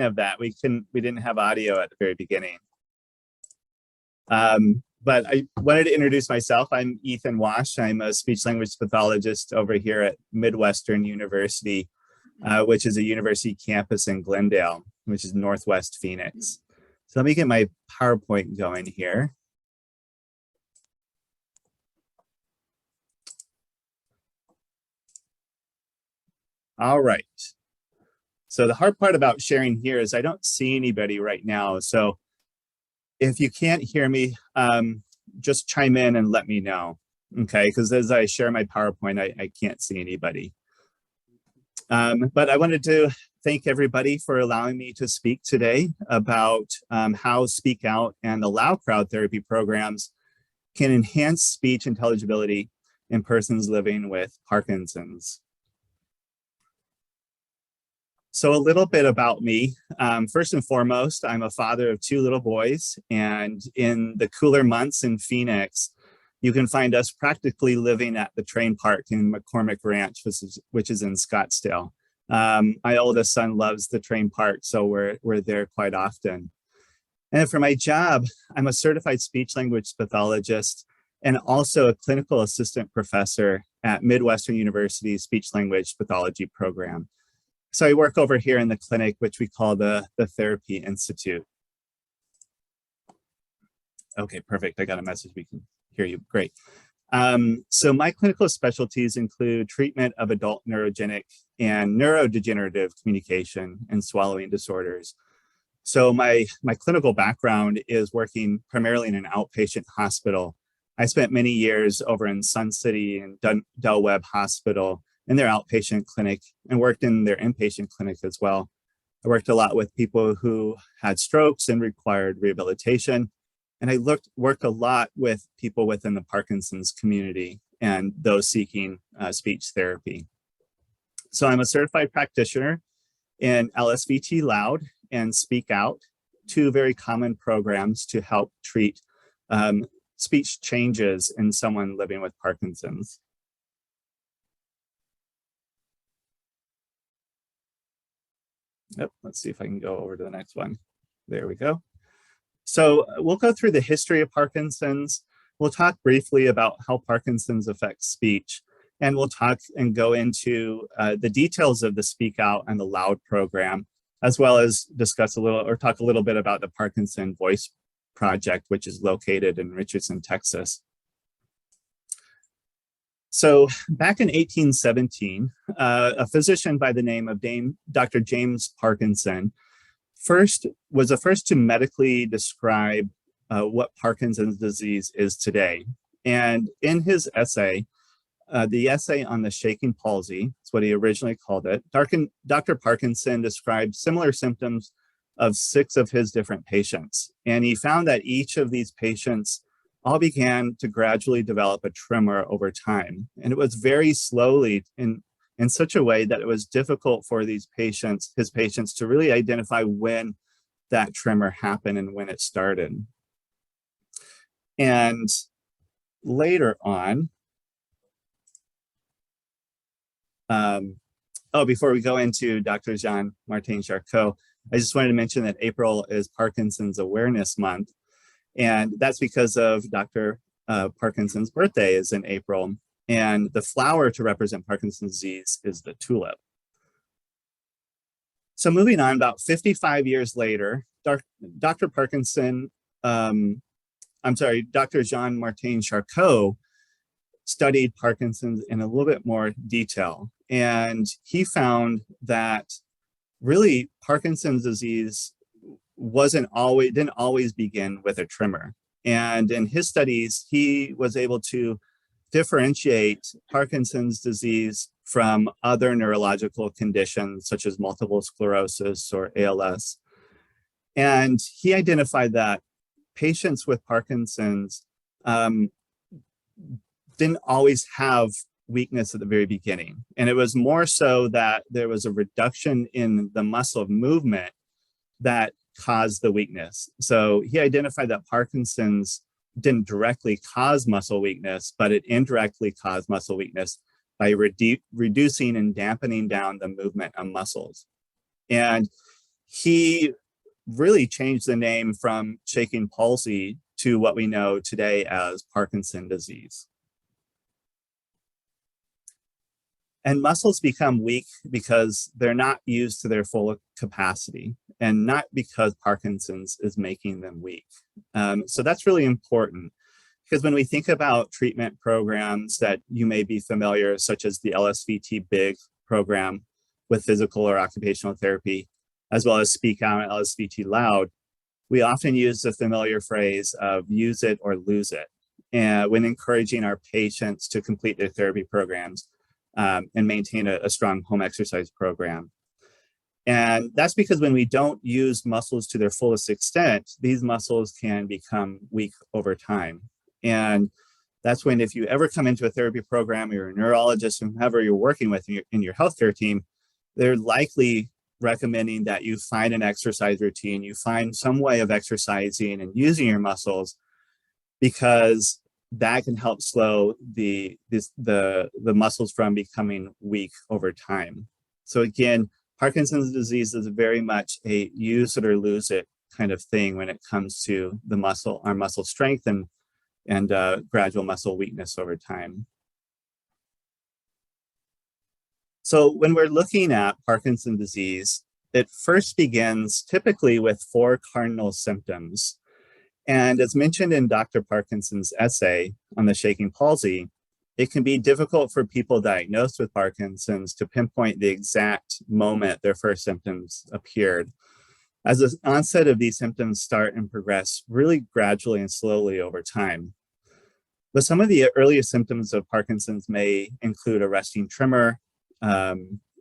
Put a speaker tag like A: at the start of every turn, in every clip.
A: of that. We didn't have audio at the very beginning. But I wanted to introduce myself. I'm Ethan Wash. I'm a speech language pathologist over here at Midwestern University, which is a university campus in Glendale, which is Northwest Phoenix. So let me get my PowerPoint going here. All right. So the hard part about sharing here is I don't see anybody right now. So if you can't hear me, just chime in and let me know, okay? Because as I share my PowerPoint, I can't see anybody. But I wanted to thank everybody for allowing me to speak today about how Speak Out and Allow crowd therapy programs can enhance speech intelligibility in persons living with Parkinson's. So a little bit about me. First and foremost, I'm a father of 2 little boys, and in the cooler months in Phoenix, you can find us practically living at the train park in McCormick Ranch, which is in Scottsdale. My oldest son loves the train park, so we're there quite often. And for my job, I'm a certified speech language pathologist and also a clinical assistant professor at Midwestern University Speech Language Pathology program. So I work over here in the clinic, which we call the Therapy Institute. Okay, perfect. I got a message. We can hear you. Great. So my clinical specialties include treatment of adult neurogenic and neurodegenerative communication and swallowing disorders. So my clinical background is working primarily in an outpatient hospital. I spent many years over in Sun City and Del Webb Hospital in their outpatient clinic and worked in their inpatient clinic as well. I worked a lot with people who had strokes and required rehabilitation. And I worked a lot with people within the Parkinson's community and those seeking speech therapy. So I'm a certified practitioner in LSVT Loud and Speak Out, 2 very common programs to help treat speech changes in someone living with Parkinson's. Yep, let's see if I can go over to the next one. There we go. So we'll go through the history of Parkinson's. We'll talk briefly about how Parkinson's affects speech, and we'll talk and go into the details of the Speak Out and the Loud program, as well as discuss a little or talk a little bit about the Parkinson Voice Project, which is located in Richardson, Texas. So back in 1817, a physician by the name of Dr. James Parkinson was the first to medically describe what Parkinson's disease is today. And in his essay, the essay on the shaking palsy, that's what he originally called it, Dr. Parkinson described similar symptoms of 6 of his different patients. And he found that each of these patients all began to gradually develop a tremor over time. And it was very slowly in such a way that it was difficult for his patients to really identify when that tremor happened and when it started. And later on, before we go into Dr. Jean-Martin Charcot, I just wanted to mention that April is Parkinson's Awareness Month. And that's because of Dr. Parkinson's birthday is in April. And the flower to represent Parkinson's disease is the tulip. So moving on, about 55 years later, Dr. Jean-Martin Charcot studied Parkinson's in a little bit more detail. And he found that really Parkinson's disease didn't always begin with a tremor. And in his studies, he was able to differentiate Parkinson's disease from other neurological conditions such as multiple sclerosis or ALS. And he identified that patients with Parkinson's didn't always have weakness at the very beginning. And it was more so that there was a reduction in the muscle of movement that caused the weakness. So he identified that Parkinson's didn't directly cause muscle weakness, but it indirectly caused muscle weakness by reducing and dampening down the movement of muscles. And he really changed the name from shaking palsy to what we know today as Parkinson's disease. And muscles become weak because they're not used to their full capacity, and not because Parkinson's is making them weak. So that's really important, because when we think about treatment programs that you may be familiar, such as the LSVT Big program with physical or occupational therapy, as well as Speak Out and LSVT Loud, we often use the familiar phrase of use it or lose it, and when encouraging our patients to complete their therapy programs and maintain a strong home exercise program. And that's because when we don't use muscles to their fullest extent, these muscles can become weak over time. And that's when, if you ever come into a therapy program, you're a neurologist, whoever you're working with in your healthcare team, they're likely recommending that you find an exercise routine, you find some way of exercising and using your muscles, because that can help slow the muscles from becoming weak over time. So again, Parkinson's disease is very much a use it or lose it kind of thing when it comes to our muscle strength and gradual muscle weakness over time. So when we're looking at Parkinson's disease, it first begins typically with 4 cardinal symptoms. And as mentioned in Dr. Parkinson's essay on the shaking palsy, it can be difficult for people diagnosed with Parkinson's to pinpoint the exact moment their first symptoms appeared, as the onset of these symptoms start and progress really gradually and slowly over time. But some of the earliest symptoms of Parkinson's may include a resting tremor,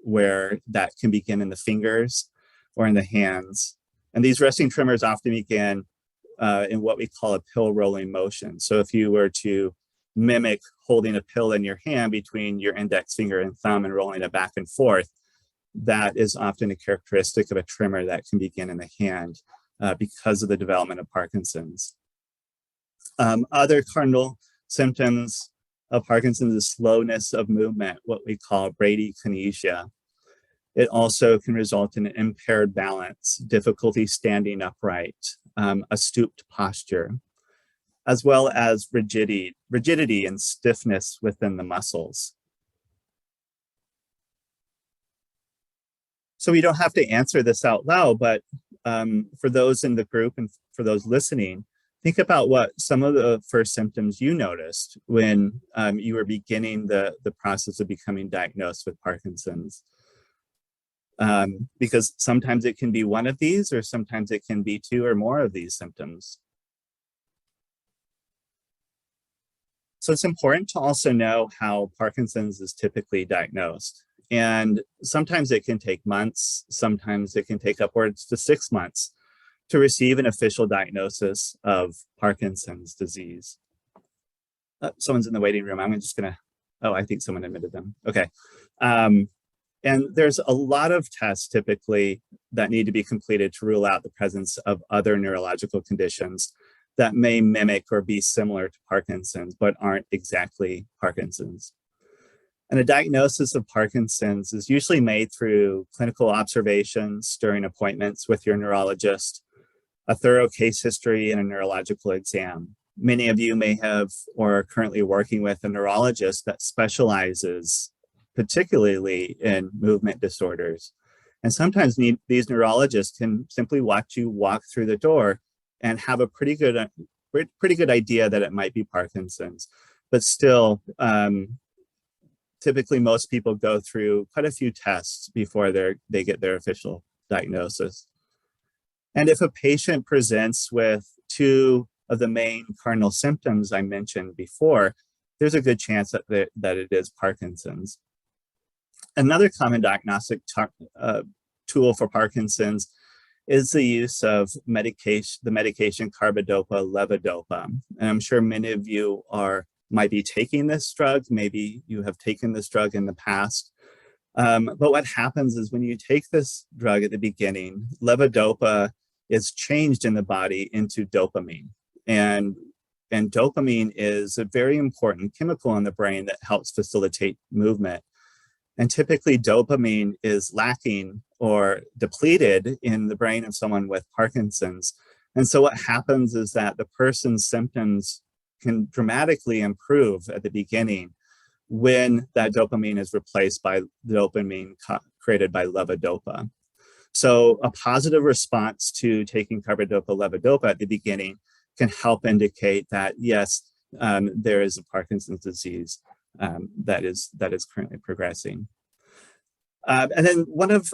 A: where that can begin in the fingers or in the hands. And these resting tremors often begin in what we call a pill rolling motion. So if you were to mimic holding a pill in your hand between your index finger and thumb and rolling it back and forth, that is often a characteristic of a tremor that can begin in the hand because of the development of Parkinson's. Other cardinal symptoms of Parkinson's is slowness of movement, what we call bradykinesia. It also can result in an impaired balance, difficulty standing upright, a stooped posture, as well as rigidity and stiffness within the muscles. So we don't have to answer this out loud, but for those in the group and for those listening, think about what some of the first symptoms you noticed when you were beginning the process of becoming diagnosed with Parkinson's. Because sometimes it can be one of these, or sometimes it can be 2 or more of these symptoms. So it's important to also know how Parkinson's is typically diagnosed. And sometimes it can take months, sometimes it can take upwards to 6 months to receive an official diagnosis of Parkinson's disease. Someone's in the waiting room. I'm just gonna, oh, I think someone admitted them. Okay. And there's a lot of tests typically that need to be completed to rule out the presence of other neurological conditions that may mimic or be similar to Parkinson's, but aren't exactly Parkinson's. And a diagnosis of Parkinson's is usually made through clinical observations during appointments with your neurologist, a thorough case history, and a neurological exam. Many of you may have or are currently working with a neurologist that specializes particularly in movement disorders. And sometimes these neurologists can simply watch you walk through the door and have a pretty good idea that it might be Parkinson's. But still, typically most people go through quite a few tests before they get their official diagnosis. And if a patient presents with 2 of the main cardinal symptoms I mentioned before, there's a good chance that it is Parkinson's. Another common diagnostic tool for Parkinson's is the use of the medication carbidopa-levodopa. And I'm sure many of you might be taking this drug, maybe you have taken this drug in the past. But what happens is when you take this drug at the beginning, levodopa is changed in the body into dopamine. And dopamine is a very important chemical in the brain that helps facilitate movement. And typically dopamine is lacking or depleted in the brain of someone with Parkinson's. And so what happens is that the person's symptoms can dramatically improve at the beginning when that dopamine is replaced by dopamine created by levodopa. So a positive response to taking carbidopa-levodopa at the beginning can help indicate that, yes, there is a Parkinson's disease that is currently progressing. And then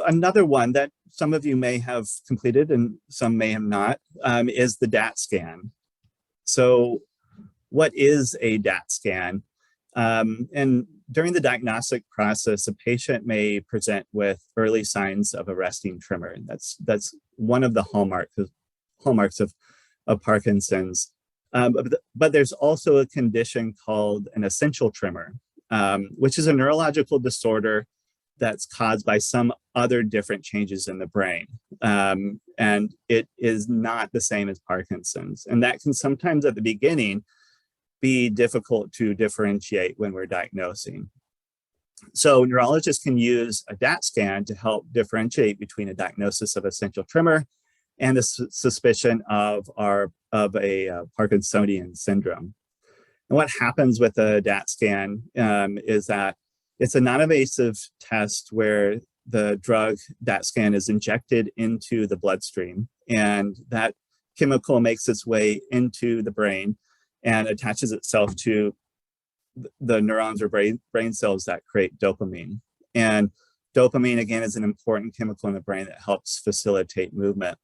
A: another one that some of you may have completed and some may have not is the DAT scan. So what is a DAT scan? And during the diagnostic process, a patient may present with early signs of a resting tremor. That's one of the hallmarks of Parkinson's. But there's also a condition called an essential tremor, which is a neurological disorder that's caused by some other different changes in the brain. And it is not the same as Parkinson's. And that can sometimes at the beginning be difficult to differentiate when we're diagnosing. So neurologists can use a DAT scan to help differentiate between a diagnosis of essential tremor and a suspicion of a Parkinsonian syndrome. And what happens with a DAT scan is that it's a non-invasive test where the drug DAT scan is injected into the bloodstream, and that chemical makes its way into the brain and attaches itself to the neurons or brain cells that create dopamine. And dopamine, again, is an important chemical in the brain that helps facilitate movement.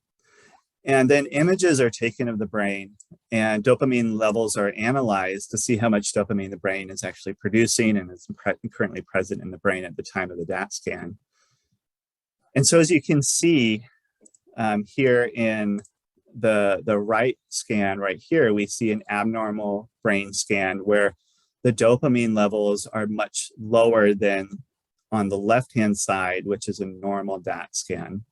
A: And then images are taken of the brain, and dopamine levels are analyzed to see how much dopamine the brain is actually producing and is currently present in the brain at the time of the DAT scan. And so as you can see here in the right scan right here, we see an abnormal brain scan where the dopamine levels are much lower than on the left-hand side, which is a normal DAT scan.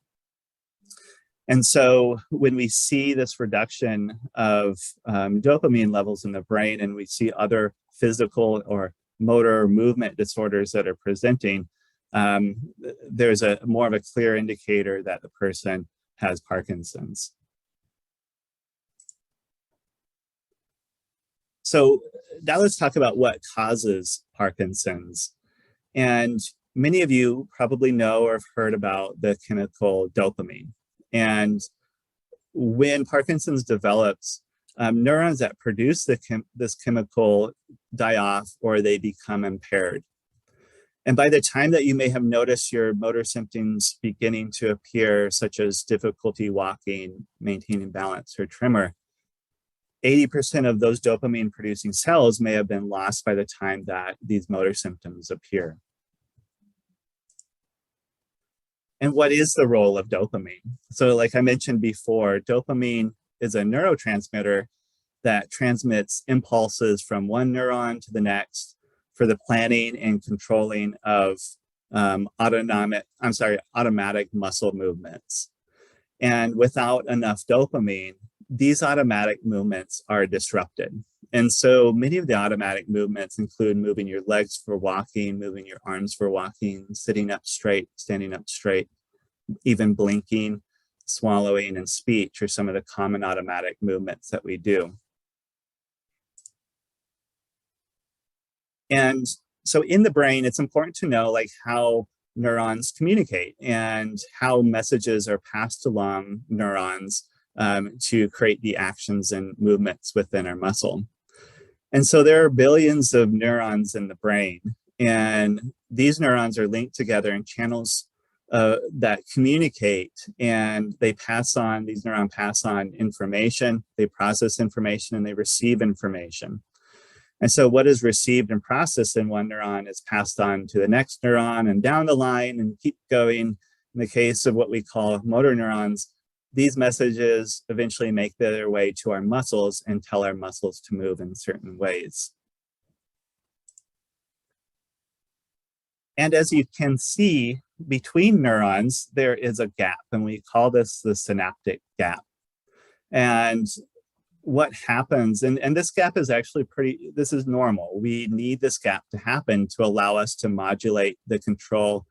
A: And so when we see this reduction of dopamine levels in the brain, and we see other physical or motor or movement disorders that are presenting, there's more of a clear indicator that the person has Parkinson's. So now let's talk about what causes Parkinson's. And many of you probably know or have heard about the chemical dopamine. And when Parkinson's develops, neurons that produce this chemical die off or they become impaired. And by the time that you may have noticed your motor symptoms beginning to appear, such as difficulty walking, maintaining balance, or tremor, 80% of those dopamine producing cells may have been lost by the time that these motor symptoms appear. And what is the role of dopamine? So like I mentioned before, dopamine is a neurotransmitter that transmits impulses from one neuron to the next for the planning and controlling of automatic muscle movements. And without enough dopamine, these automatic movements are disrupted. And so many of the automatic movements include moving your legs for walking, moving your arms for walking, sitting up straight, standing up straight, even blinking, swallowing, and speech are some of the common automatic movements that we do. And so in the brain, it's important to know like how neurons communicate and how messages are passed along neurons to create the actions and movements within our muscle. And so there are billions of neurons in the brain, and these neurons are linked together in channels that communicate, and these neurons pass on information, they process information, and they receive information. And so what is received and processed in one neuron is passed on to the next neuron and down the line and keep going. In the case of what we call motor neurons, these messages eventually make their way to our muscles and tell our muscles to move in certain ways. And as you can see, between neurons, there is a gap, and we call this the synaptic gap. And what happens, and this gap is actually this is normal. We need this gap to happen to allow us to modulate the control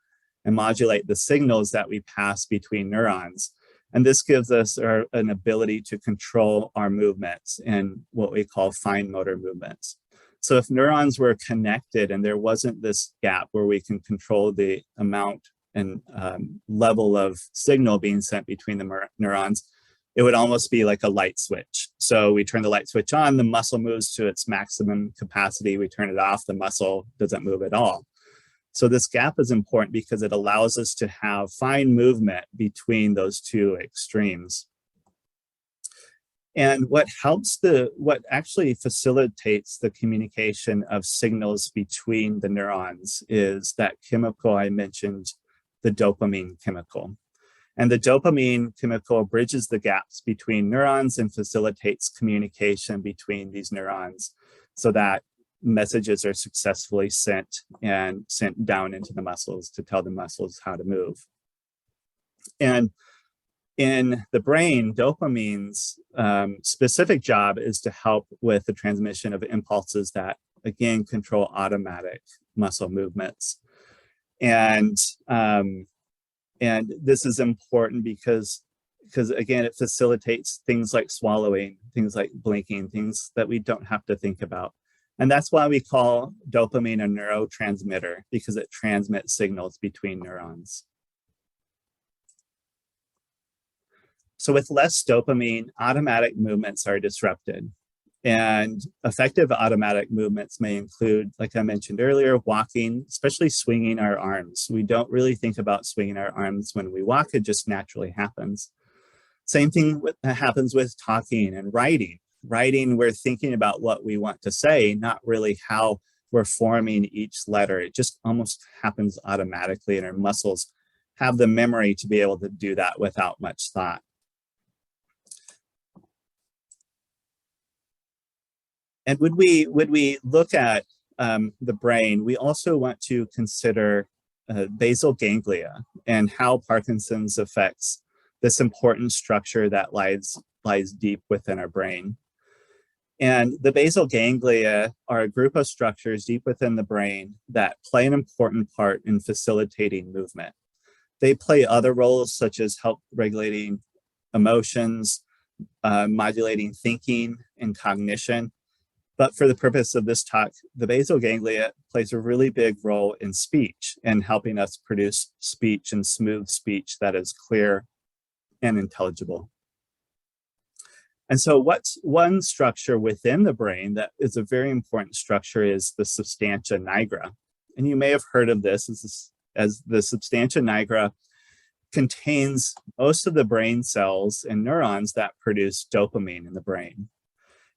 A: and modulate the signals that we pass between neurons. And this gives us an ability to control our movements and what we call fine motor movements. So if neurons were connected and there wasn't this gap where we can control the amount and level of signal being sent between the neurons, it would almost be like a light switch. So we turn the light switch on, the muscle moves to its maximum capacity. We turn it off, the muscle doesn't move at all. So this gap is important because it allows us to have fine movement between those two extremes. And what actually facilitates the communication of signals between the neurons is that chemical I mentioned, the dopamine chemical. And the dopamine chemical bridges the gaps between neurons and facilitates communication between these neurons so that messages are successfully sent down into the muscles to tell the muscles how to move. And in the brain, dopamine's specific job is to help with the transmission of impulses that, again, control automatic muscle movements. And this is important because again, it facilitates things like swallowing, things like blinking, things that we don't have to think about. And that's why we call dopamine a neurotransmitter, because it transmits signals between neurons. So with less dopamine, automatic movements are disrupted. And effective automatic movements may include, like I mentioned earlier, walking, especially swinging our arms. We don't really think about swinging our arms when we walk, it just naturally happens. Same thing happens with talking and writing. Writing, we're thinking about what we want to say, not really how we're forming each letter. It just almost happens automatically, and our muscles have the memory to be able to do that without much thought. And would we look at the brain, we also want to consider basal ganglia and how Parkinson's affects this important structure that lies deep within our brain. And the basal ganglia are a group of structures deep within the brain that play an important part in facilitating movement. They play other roles such as help regulating emotions, modulating thinking and cognition. But for the purpose of this talk, the basal ganglia plays a really big role in speech and helping us produce speech and smooth speech that is clear and intelligible. And so what's one structure within the brain that is a very important structure is the substantia nigra. And you may have heard of this as the substantia nigra contains most of the brain cells and neurons that produce dopamine in the brain.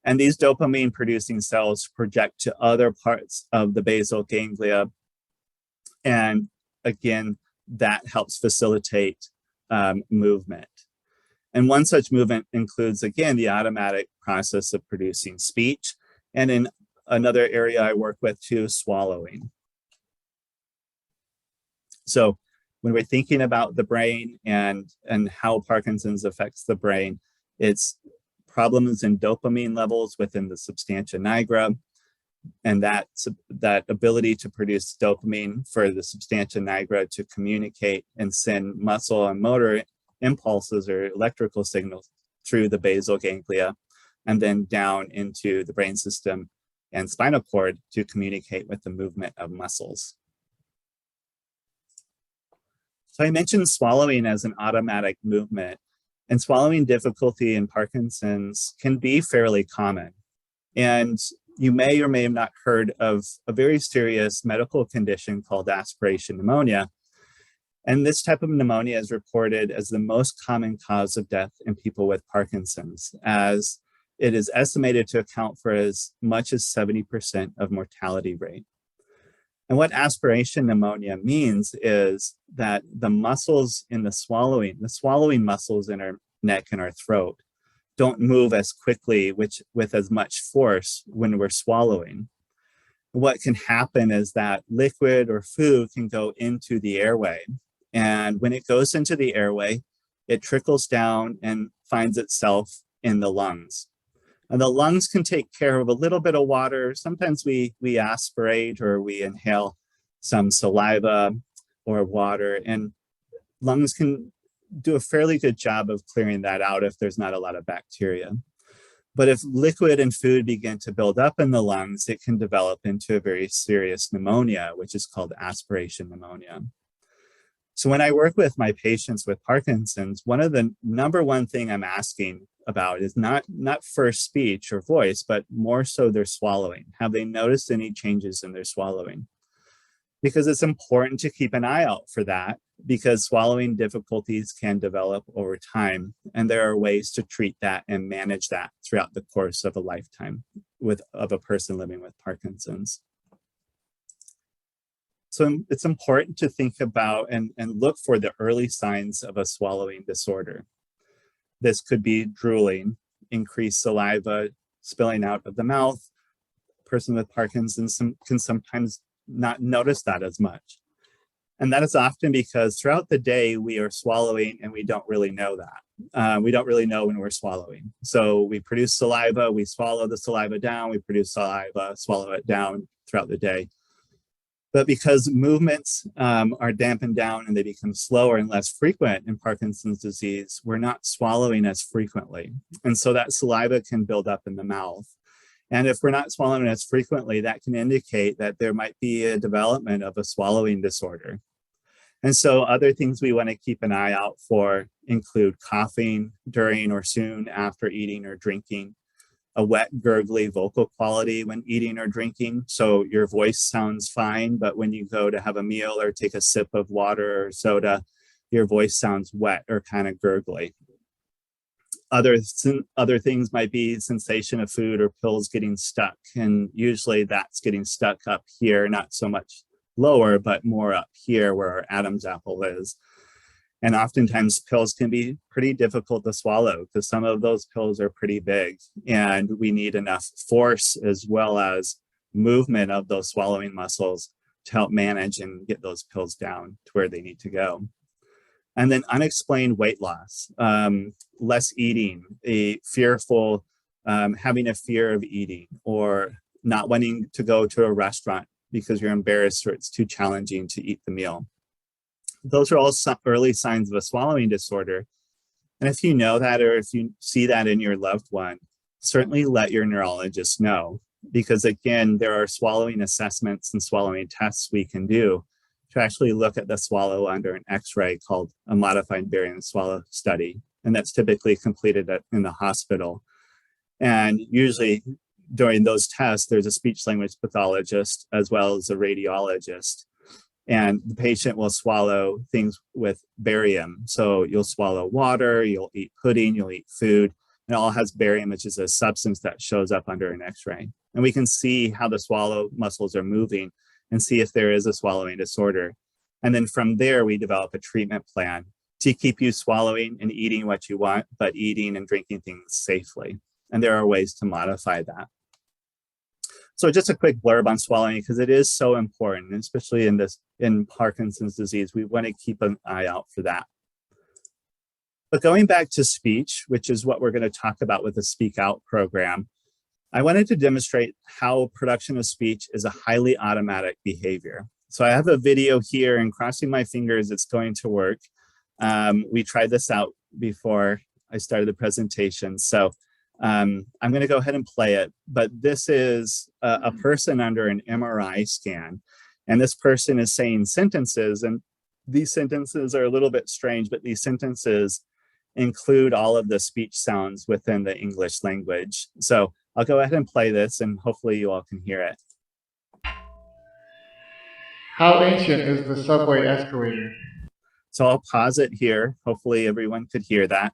A: And these dopamine producing cells project to other parts of the basal ganglia. And again, that helps facilitate movement. And one such movement includes, again, the automatic process of producing speech. And in another area I work with too, swallowing. So when we're thinking about the brain and how Parkinson's affects the brain, it's problems in dopamine levels within the substantia nigra, and that ability to produce dopamine for the substantia nigra to communicate and send muscle and motor impulses or electrical signals through the basal ganglia, and then down into the brain system and spinal cord to communicate with the movement of muscles. So I mentioned swallowing as an automatic movement, and swallowing difficulty in Parkinson's can be fairly common. And you may or may have not heard of a very serious medical condition called aspiration pneumonia. And this type of pneumonia is reported as the most common cause of death in people with Parkinson's, as it is estimated to account for as much as 70% of mortality rate. And what aspiration pneumonia means is that the muscles in the swallowing muscles in our neck and our throat don't move as quickly, with as much force when we're swallowing. What can happen is that liquid or food can go into the airway. And when it goes into the airway, it trickles down and finds itself in the lungs. And the lungs can take care of a little bit of water. Sometimes we aspirate or we inhale some saliva or water, and lungs can do a fairly good job of clearing that out if there's not a lot of bacteria. But if liquid and food begin to build up in the lungs, it can develop into a very serious pneumonia, which is called aspiration pneumonia. So when I work with my patients with Parkinson's, one of the number one thing I'm asking about is not first speech or voice, but more so their swallowing. Have they noticed any changes in their swallowing? Because it's important to keep an eye out for that, because swallowing difficulties can develop over time, and there are ways to treat that and manage that throughout the course of a lifetime of a person living with Parkinson's. So it's important to think about and look for the early signs of a swallowing disorder. This could be drooling, increased saliva spilling out of the mouth. A person with Parkinson's can sometimes not notice that as much. And that is often because throughout the day we are swallowing and we don't really know that. We don't really know when we're swallowing. So we produce saliva, we swallow the saliva down, we produce saliva, swallow it down throughout the day. But because movements are dampened down and they become slower and less frequent in Parkinson's disease, we're not swallowing as frequently. And so that saliva can build up in the mouth. And if we're not swallowing as frequently, that can indicate that there might be a development of a swallowing disorder. And so other things we want to keep an eye out for include coughing during or soon after eating or drinking, a wet, gurgly vocal quality when eating or drinking. So your voice sounds fine, but when you go to have a meal or take a sip of water or soda, your voice sounds wet or kind of gurgly. Other things might be sensation of food or pills getting stuck, and usually that's getting stuck up here, not so much lower, but more up here where our Adam's apple is. And oftentimes pills can be pretty difficult to swallow because some of those pills are pretty big, and we need enough force as well as movement of those swallowing muscles to help manage and get those pills down to where they need to go. And then unexplained weight loss, less eating, having a fear of eating, or not wanting to go to a restaurant because you're embarrassed or it's too challenging to eat the meal. Those are all some early signs of a swallowing disorder. And if you know that, or if you see that in your loved one, certainly let your neurologist know, because again, there are swallowing assessments and swallowing tests we can do to actually look at the swallow under an X-ray called a modified barium swallow study. And that's typically completed in the hospital. And usually during those tests, there's a speech language pathologist as well as a radiologist. And the patient will swallow things with barium. So you'll swallow water, you'll eat pudding, you'll eat food. It all has barium, which is a substance that shows up under an X-ray. And we can see how the swallow muscles are moving and see if there is a swallowing disorder. And then from there, we develop a treatment plan to keep you swallowing and eating what you want, but eating and drinking things safely. And there are ways to modify that. So just a quick blurb on swallowing, because it is so important, especially in Parkinson's disease. We want to keep an eye out for that. But going back to speech, which is what we're going to talk about with the Speak Out program, I wanted to demonstrate how production of speech is a highly automatic behavior. So I have a video here, and crossing my fingers, it's going to work. We tried this out before I started the presentation. So I'm going to go ahead and play it. But this is a person under an MRI scan. And this person is saying sentences. And these sentences are a little bit strange, but these sentences include all of the speech sounds within the English language. So I'll go ahead and play this, and hopefully you all can hear it.
B: How ancient is the subway escalator?
A: So I'll pause it here. Hopefully everyone could hear that.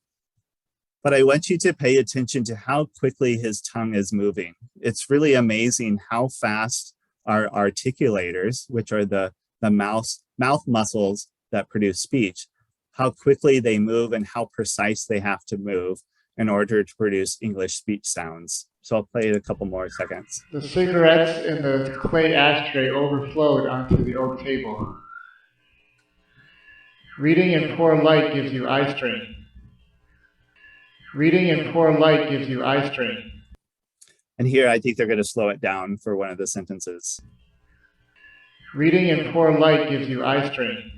A: But I want you to pay attention to how quickly his tongue is moving. It's really amazing how fast our articulators, which are the mouth muscles that produce speech, how quickly they move and how precise they have to move in order to produce English speech sounds. So I'll play it a couple more seconds.
B: The cigarettes in the clay ashtray overflowed onto the oak table. Reading in poor light gives you eye strain. Reading in poor light gives you eye strain.
A: And here I think they're going to slow it down for one of the sentences.
B: Reading in poor light gives you eye strain.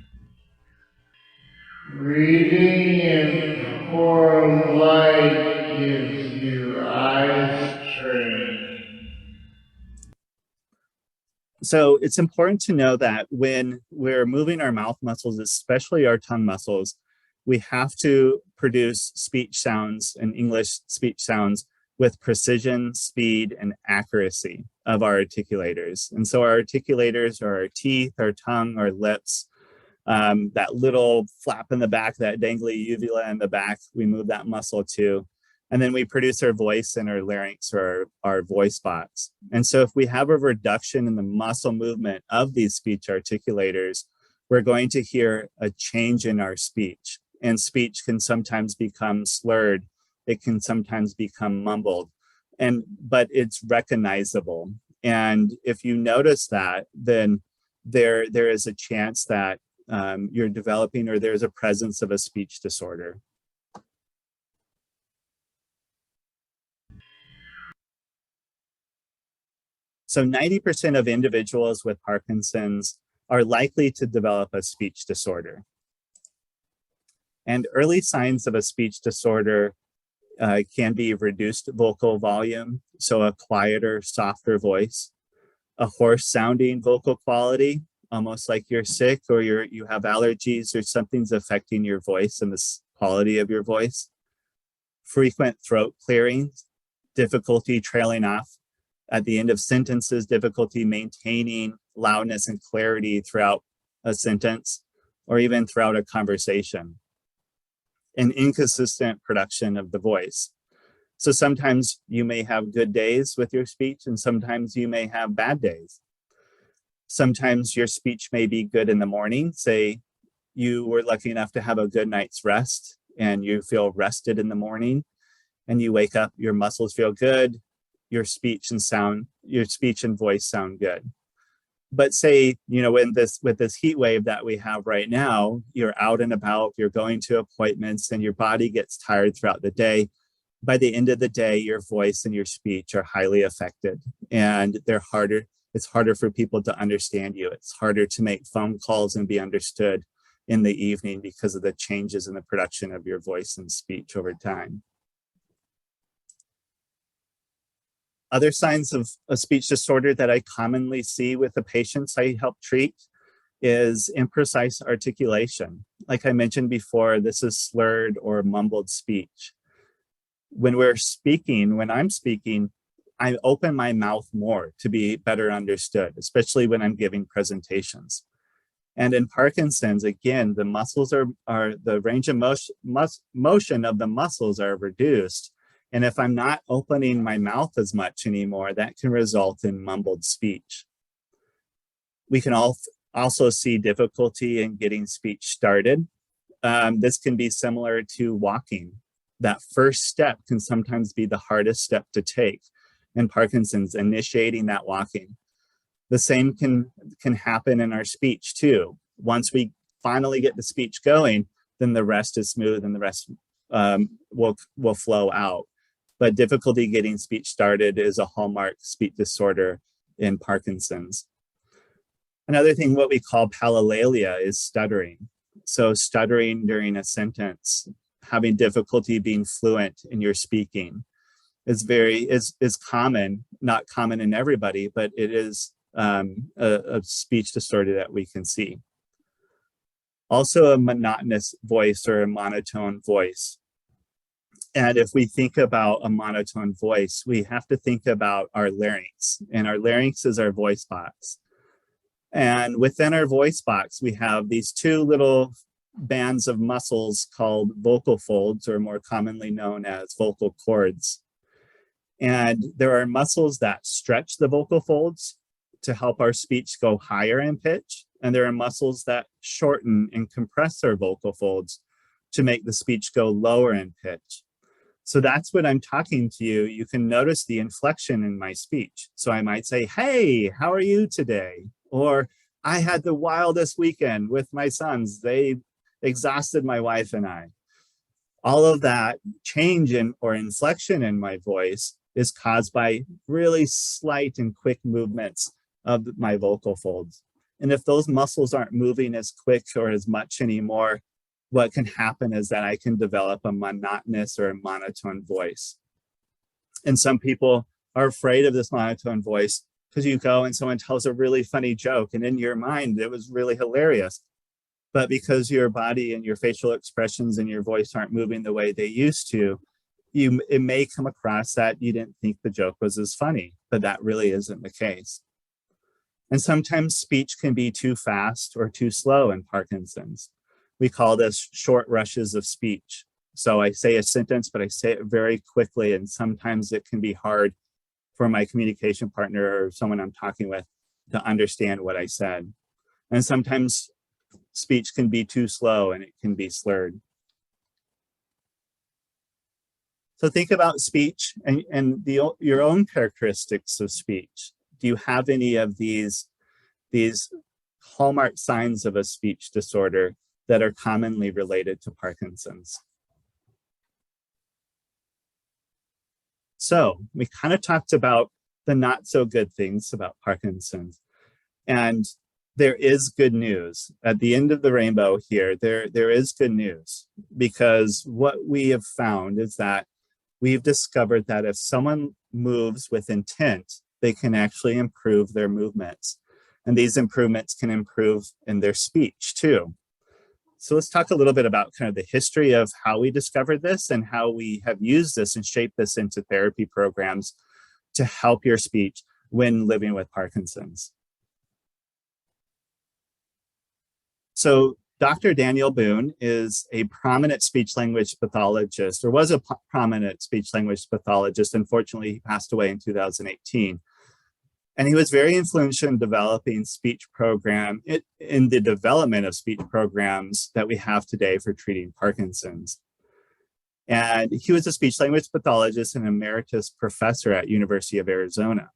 B: Reading in poor light gives you eye strain.
A: So it's important to know that when we're moving our mouth muscles, especially our tongue muscles, we have to produce speech sounds and English speech sounds with precision, speed, and accuracy of our articulators. And so our articulators are our teeth, our tongue, our lips, that little flap in the back, that dangly uvula in the back, we move that muscle to. And then we produce our voice and our larynx, or our voice box. And so if we have a reduction in the muscle movement of these speech articulators, we're going to hear a change in our speech. And speech can sometimes become slurred. It can sometimes become mumbled, but it's recognizable. And if you notice that, then there is a chance that you're developing, or there's a presence of a speech disorder. So 90% of individuals with Parkinson's are likely to develop a speech disorder. And early signs of a speech disorder can be reduced vocal volume, so a quieter, softer voice, a hoarse sounding vocal quality, almost like you're sick or you have allergies or something's affecting your voice and the quality of your voice, frequent throat clearing, difficulty trailing off at the end of sentences, difficulty maintaining loudness and clarity throughout a sentence or even throughout a conversation, and inconsistent production of the voice. So sometimes you may have good days with your speech and sometimes you may have bad days. Sometimes your speech may be good in the morning. Say you were lucky enough to have a good night's rest and you feel rested in the morning, and you wake up, your muscles feel good, your speech and voice sound good. But say, with this heat wave that we have right now, you're out and about, you're going to appointments, and your body gets tired throughout the day. By the end of the day, your voice and your speech are highly affected, and it's harder for people to understand you. It's harder to make phone calls and be understood in the evening because of the changes in the production of your voice and speech over time. Other signs of a speech disorder that I commonly see with the patients I help treat is imprecise articulation. Like I mentioned before, this is slurred or mumbled speech. When I'm speaking, I open my mouth more to be better understood, especially when I'm giving presentations. And in Parkinson's, again, the muscles the range of motion of the muscles are reduced. And if I'm not opening my mouth as much anymore, that can result in mumbled speech. We can also see difficulty in getting speech started. This can be similar to walking. That first step can sometimes be the hardest step to take in Parkinson's, initiating that walking. The same can happen in our speech too. Once we finally get the speech going, then the rest is smooth and the rest will flow out. But difficulty getting speech started is a hallmark speech disorder in Parkinson's. Another thing, what we call palilalia, is stuttering. So stuttering during a sentence, having difficulty being fluent in your speaking is common, not common in everybody, but it is a speech disorder that we can see. Also a monotonous voice or a monotone voice. And if we think about a monotone voice, we have to think about our larynx, and our larynx is our voice box. And within our voice box, we have these two little bands of muscles called vocal folds, or more commonly known as vocal cords. And there are muscles that stretch the vocal folds to help our speech go higher in pitch. And there are muscles that shorten and compress our vocal folds to make the speech go lower in pitch. So that's when I'm talking to you, you can notice the inflection in my speech. So I might say, hey, how are you today? Or I had the wildest weekend with my sons. They exhausted my wife and I. All of that change or inflection in my voice is caused by really slight and quick movements of my vocal folds. And if those muscles aren't moving as quick or as much anymore, what can happen is that I can develop a monotonous or a monotone voice. And some people are afraid of this monotone voice because you go and someone tells a really funny joke, and in your mind, it was really hilarious. But because your body and your facial expressions and your voice aren't moving the way they used to, it may come across that you didn't think the joke was as funny, but that really isn't the case. And sometimes speech can be too fast or too slow in Parkinson's. We call this short rushes of speech. So I say a sentence, but I say it very quickly, and sometimes it can be hard for my communication partner or someone I'm talking with to understand what I said. And sometimes speech can be too slow and it can be slurred. So think about speech and your own characteristics of speech. Do you have any of these hallmark signs of a speech disorder that are commonly related to Parkinson's? So we kind of talked about the not so good things about Parkinson's, and there is good news. At the end of the rainbow here, there is good news, because what we have found is that we've discovered that if someone moves with intent, they can actually improve their movements. And these improvements can improve in their speech too. So let's talk a little bit about kind of the history of how we discovered this and how we have used this and shaped this into therapy programs to help your speech when living with Parkinson's. So Dr. Daniel Boone is a prominent speech-language pathologist, or was a prominent speech-language pathologist. Unfortunately, he passed away in 2018. And he was very influential in developing in the development of speech programs that we have today for treating Parkinson's. And he was a speech-language pathologist and emeritus professor at University of Arizona.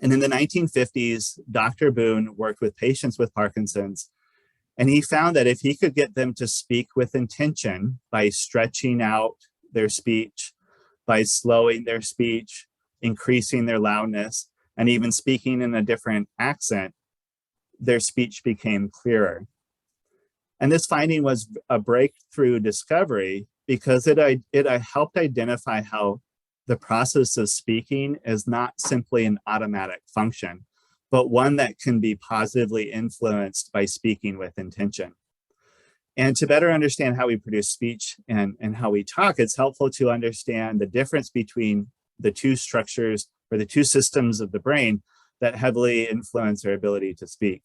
A: And in the 1950s, Dr. Boone worked with patients with Parkinson's, and he found that if he could get them to speak with intention by stretching out their speech, by slowing their speech, increasing their loudness, and even speaking in a different accent, their speech became clearer. And this finding was a breakthrough discovery because it helped identify how the process of speaking is not simply an automatic function, but one that can be positively influenced by speaking with intention. And to better understand how we produce speech and how we talk, it's helpful to understand the difference between the two structures or the two systems of the brain that heavily influence our ability to speak.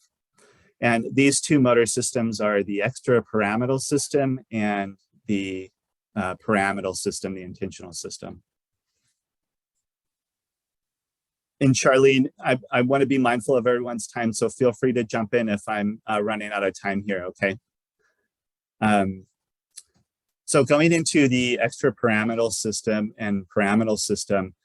A: And these two motor systems are the extrapyramidal system and the pyramidal system, the intentional system. And Charlene, I want to be mindful of everyone's time, so feel free to jump in if I'm running out of time here, okay? So going into the extrapyramidal system and pyramidal system,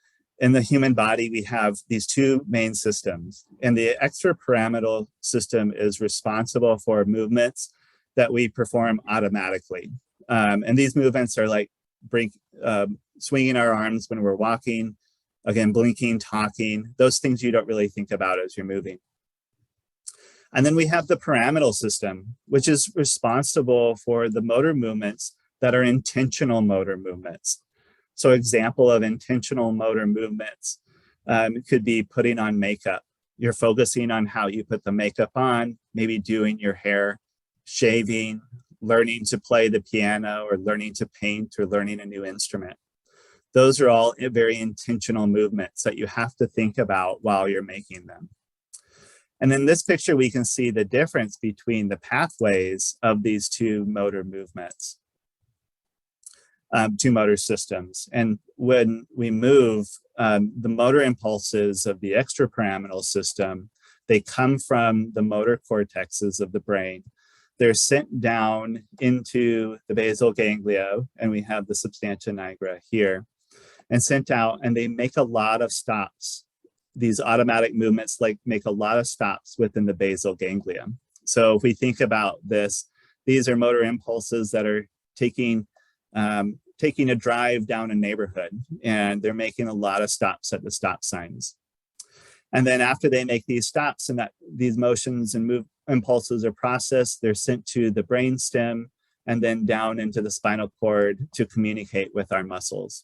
A: in the human body, we have these two main systems. And the extrapyramidal system is responsible for movements that we perform automatically. And these movements are like swinging our arms when we're walking, again, blinking, talking, those things you don't really think about as you're moving. And then we have the pyramidal system, which is responsible for the motor movements that are intentional motor movements. So example of intentional motor movements could be putting on makeup. You're focusing on how you put the makeup on, maybe doing your hair, shaving, learning to play the piano, or learning to paint, or learning a new instrument. Those are all very intentional movements that you have to think about while you're making them. And in this picture, we can see the difference between the pathways of these two motor movements. Two motor systems. And when we move, the motor impulses of the extrapyramidal system, they come from the motor cortexes of the brain. They're sent down into the basal ganglia, and we have the substantia nigra here, and sent out, and they make a lot of stops. These automatic movements make a lot of stops within the basal ganglia. So if we think about this, these are motor impulses that are taking taking a drive down a neighborhood and they're making a lot of stops at the stop signs. And then after they make these stops and that these motions and impulses are processed, they're sent to the brainstem and then down into the spinal cord to communicate with our muscles.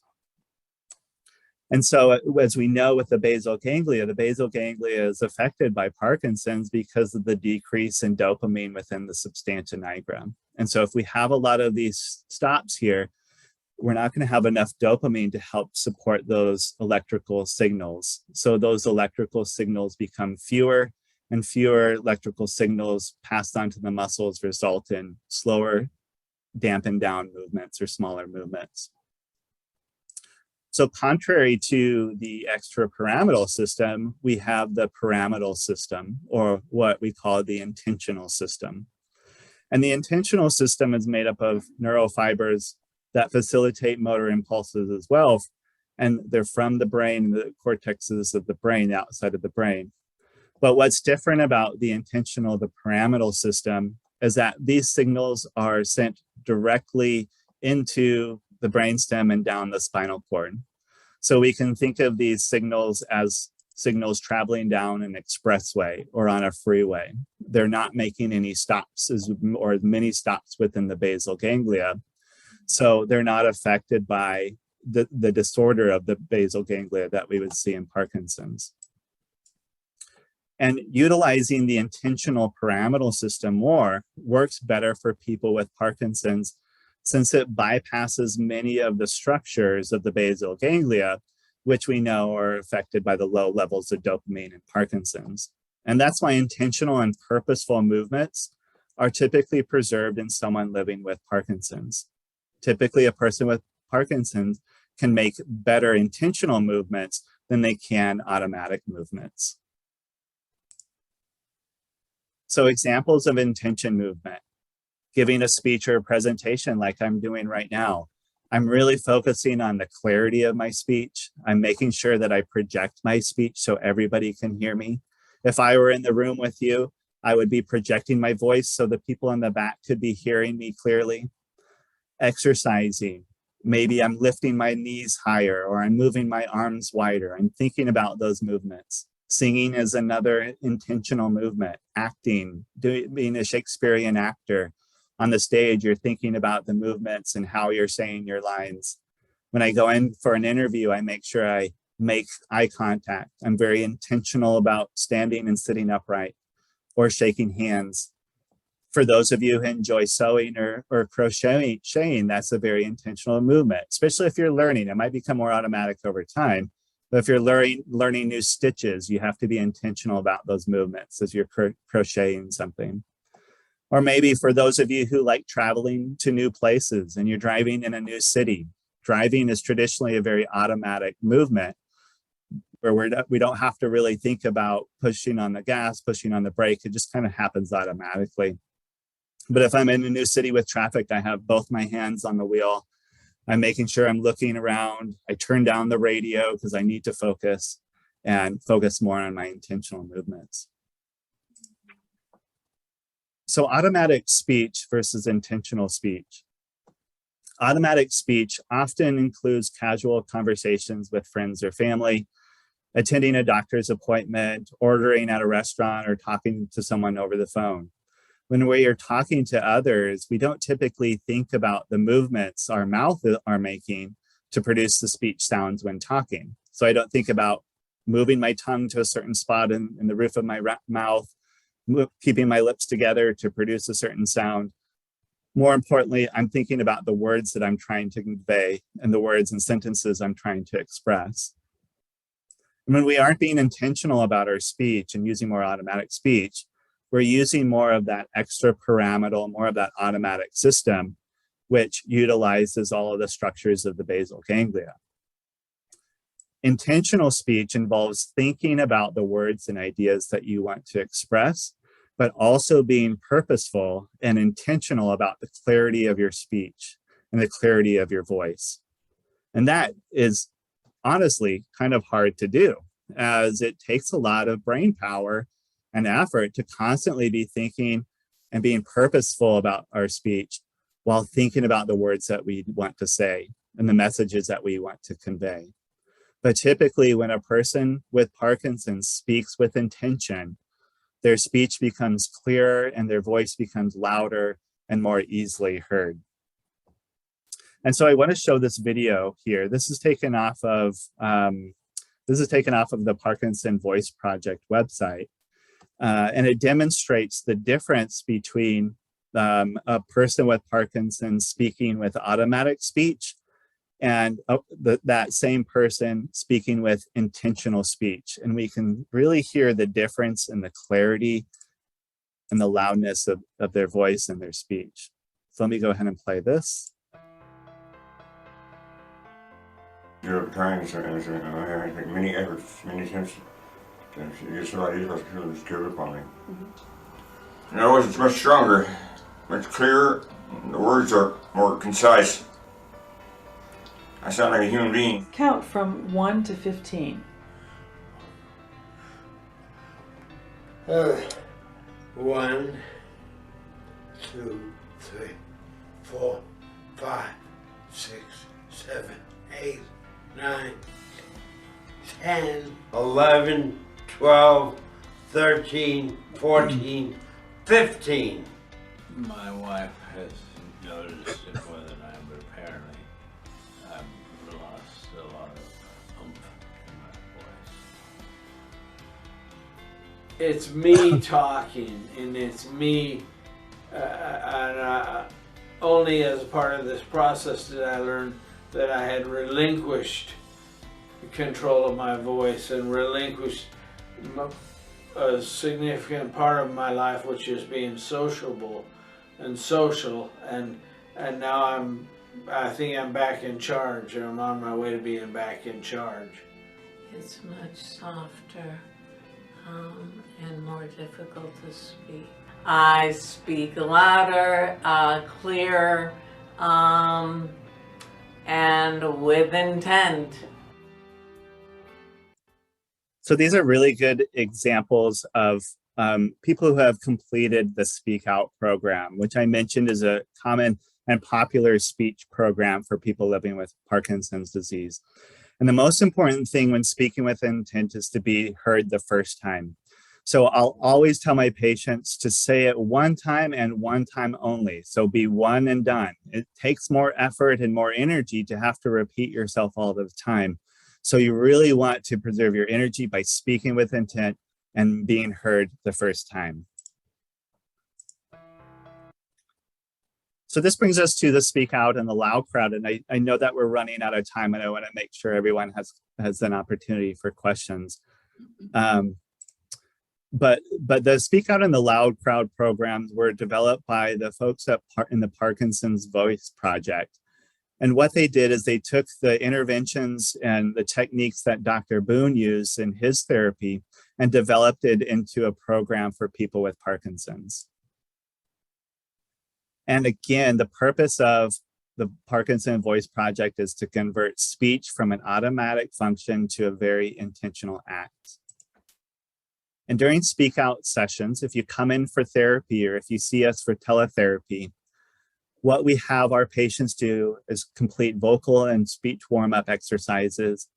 A: And so as we know with the basal ganglia is affected by Parkinson's because of the decrease in dopamine within the substantia nigra. And so if we have a lot of these stops here, we're not going to have enough dopamine to help support those electrical signals. So those electrical signals become fewer, and fewer electrical signals passed on to the muscles result in slower, dampened down movements or smaller movements. So contrary to the extrapyramidal system, we have the pyramidal system, or what we call the intentional system. And the intentional system is made up of neurofibers that facilitate motor impulses as well. And they're from the brain, the cortexes of the brain, outside of the brain. But what's different about the intentional, the pyramidal system, is that these signals are sent directly into the brainstem and down the spinal cord. So we can think of these signals as signals traveling down an expressway or on a freeway. They're not making any stops or as many stops within the basal ganglia. So they're not affected by the disorder of the basal ganglia that we would see in Parkinson's. And utilizing the intentional pyramidal system more works better for people with Parkinson's, since it bypasses many of the structures of the basal ganglia, which we know are affected by the low levels of dopamine in Parkinson's. And that's why intentional and purposeful movements are typically preserved in someone living with Parkinson's. Typically, a person with Parkinson's can make better intentional movements than they can automatic movements. So examples of intention movement: giving a speech or a presentation like I'm doing right now. I'm really focusing on the clarity of my speech. I'm making sure that I project my speech so everybody can hear me. If I were in the room with you, I would be projecting my voice so the people in the back could be hearing me clearly. Exercising. Maybe I'm lifting my knees higher, or I'm moving my arms wider. I'm thinking about those movements. Singing is another intentional movement. Acting, being a Shakespearean actor. On the stage, you're thinking about the movements and how you're saying your lines. When I go in for an interview, I make sure I make eye contact. I'm very intentional about standing and sitting upright or shaking hands. For those of you who enjoy sewing or crocheting, that's a very intentional movement, especially if you're learning. It might become more automatic over time. But if you're learning new stitches, you have to be intentional about those movements as you're crocheting something. Or maybe for those of you who like traveling to new places and you're driving in a new city, driving is traditionally a very automatic movement where we don't have to really think about pushing on the gas, pushing on the brake. It just kind of happens automatically. But if I'm in a new city with traffic, I have both my hands on the wheel. I'm making sure I'm looking around. I turn down the radio because I need to focus and focus more on my intentional movements. So automatic speech versus intentional speech. Automatic speech often includes casual conversations with friends or family, attending a doctor's appointment, ordering at a restaurant, or talking to someone over the phone. When we are talking to others, we don't typically think about the movements our mouth are making to produce the speech sounds when talking. So I don't think about moving my tongue to a certain spot in the roof of my mouth, keeping my lips together to produce a certain sound. More importantly, I'm thinking about the words that I'm trying to convey and the words and sentences I'm trying to express. And when we aren't being intentional about our speech and using more automatic speech, we're using more of that extrapyramidal, more of that automatic system, which utilizes all of the structures of the basal ganglia. Intentional speech involves thinking about the words and ideas that you want to express, but also being purposeful and intentional about the clarity of your speech and the clarity of your voice. And that is honestly kind of hard to do, as it takes a lot of brain power and effort to constantly be thinking and being purposeful about our speech while thinking about the words that we want to say and the messages that we want to convey. But typically when a person with Parkinson's speaks with intention, their speech becomes clearer and their voice becomes louder and more easily heard. And so I want to show this video here. This is taken off of the Parkinson Voice Project website. And it demonstrates the difference between a person with Parkinson's speaking with automatic speech and that same person speaking with intentional speech. And we can really hear the difference in the clarity and the loudness of their voice and their speech. So let me go ahead and play this.
C: There are times I make many efforts, many attempts to get somebody else to just give up on me. And I was much stronger, much clearer, and the words are more concise. I sound like a human being.
D: Count from 1 to 15.
E: 1, 2, 3, 4, 5, 6, 7, 8, 9, 10, 11, 12, 13, 14, 15.
F: My wife has noticed it more than I, but apparently I've lost a lot of oomph in my voice. It's me talking, and it's me, only as part of this process did I learn that I had relinquished control of my voice and relinquished a significant part of my life, which is being sociable and social, and now I think I'm back in charge, or I'm on my way to being back in charge.
G: It's much softer and more difficult to speak. I speak louder, clearer, and with intent.
A: So these are really good examples of people who have completed the Speak Out program, which I mentioned is a common and popular speech program for people living with Parkinson's disease. And the most important thing when speaking with intent is to be heard the first time. So I'll always tell my patients to say it one time and one time only. So be one and done. It takes more effort and more energy to have to repeat yourself all the time. So you really want to preserve your energy by speaking with intent and being heard the first time. So this brings us to the Speak Out and the Loud crowd. And I know that we're running out of time, and I want to make sure everyone has an opportunity for questions. But the Speak Out and the Loud crowd programs were developed by the folks in the Parkinson's Voice Project. And what they did is they took the interventions and the techniques that Dr. Boone used in his therapy and developed it into a program for people with Parkinson's. And again, the purpose of the Parkinson Voice Project is to convert speech from an automatic function to a very intentional act. And during Speak Out sessions, if you come in for therapy or if you see us for teletherapy, what we have our patients do is complete vocal and speech warm-up exercises.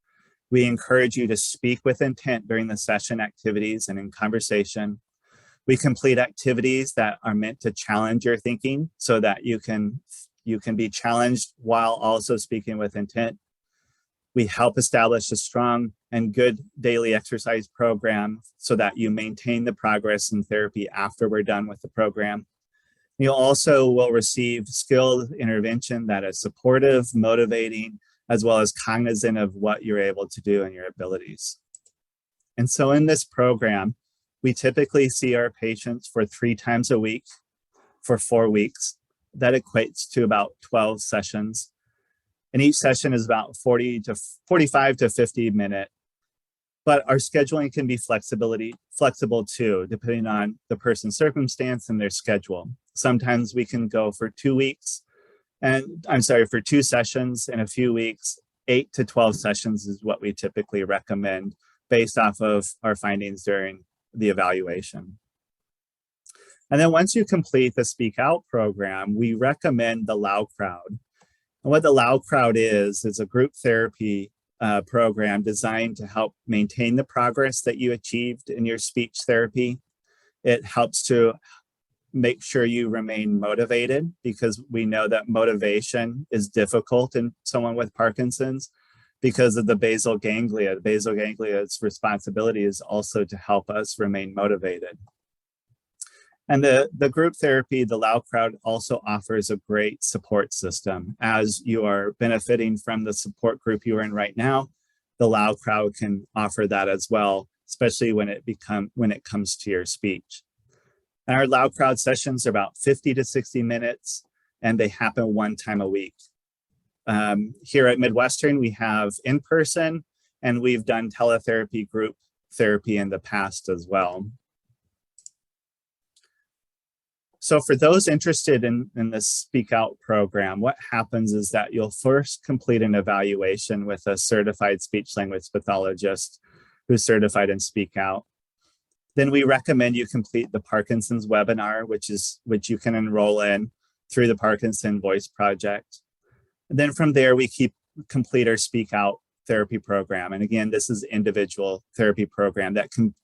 A: We encourage you to speak with intent during the session activities and in conversation. We complete activities that are meant to challenge your thinking so that you can be challenged while also speaking with intent. We help establish a strong and good daily exercise program so that you maintain the progress in therapy after we're done with the program. You also will receive skilled intervention that is supportive, motivating, as well as cognizant of what you're able to do and your abilities. And so in this program, we typically see our patients for 3 times a week for 4 weeks. That equates to about 12 sessions. And each session is about 45 to 50 minutes. But our scheduling can be flexible too, depending on the person's circumstance and their schedule. Sometimes we can go for 2 weeks, for 2 sessions in a few weeks. 8 to 12 sessions is what we typically recommend based off of our findings during the evaluation. And then once you complete the Speak Out program, we recommend the Loud crowd. And what the Loud Crowd is a group therapy program designed to help maintain the progress that you achieved in your speech therapy. It helps to make sure you remain motivated, because we know that motivation is difficult in someone with Parkinson's because of the basal ganglia. The basal ganglia's responsibility is also to help us remain motivated. And the group therapy, the Loud Crowd, also offers a great support system. As you are benefiting from the support group you are in right now, the Loud Crowd can offer that as well, especially when it comes to your speech. And our Loud Crowd sessions are about 50 to 60 minutes, and they happen one time a week. Here at Midwestern, we have in-person, and we've done teletherapy group therapy in the past as well. So for those interested in the Speak Out program, what happens is that you'll first complete an evaluation with a certified speech language pathologist who's certified in Speak Out. Then we recommend you complete the Parkinson's webinar, which you can enroll in through the Parkinson Voice Project. And then from there, we complete our Speak Out therapy program. And again, this is individual therapy program that can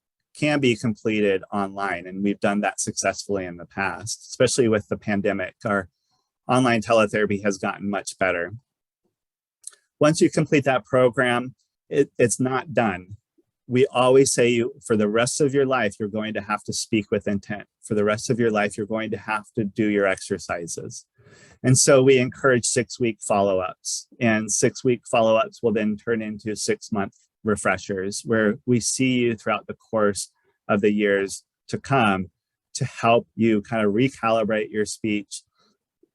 A: be completed online. And we've done that successfully in the past, especially with the pandemic. Our online teletherapy has gotten much better. Once you complete that program, it's not done. We always say for the rest of your life, you're going to have to speak with intent. For the rest of your life, you're going to have to do your exercises. And so we encourage 6-week follow-ups, and 6-week follow-ups will then turn into 6-month refreshers, where we see you throughout the course of the years to come to help you kind of recalibrate your speech,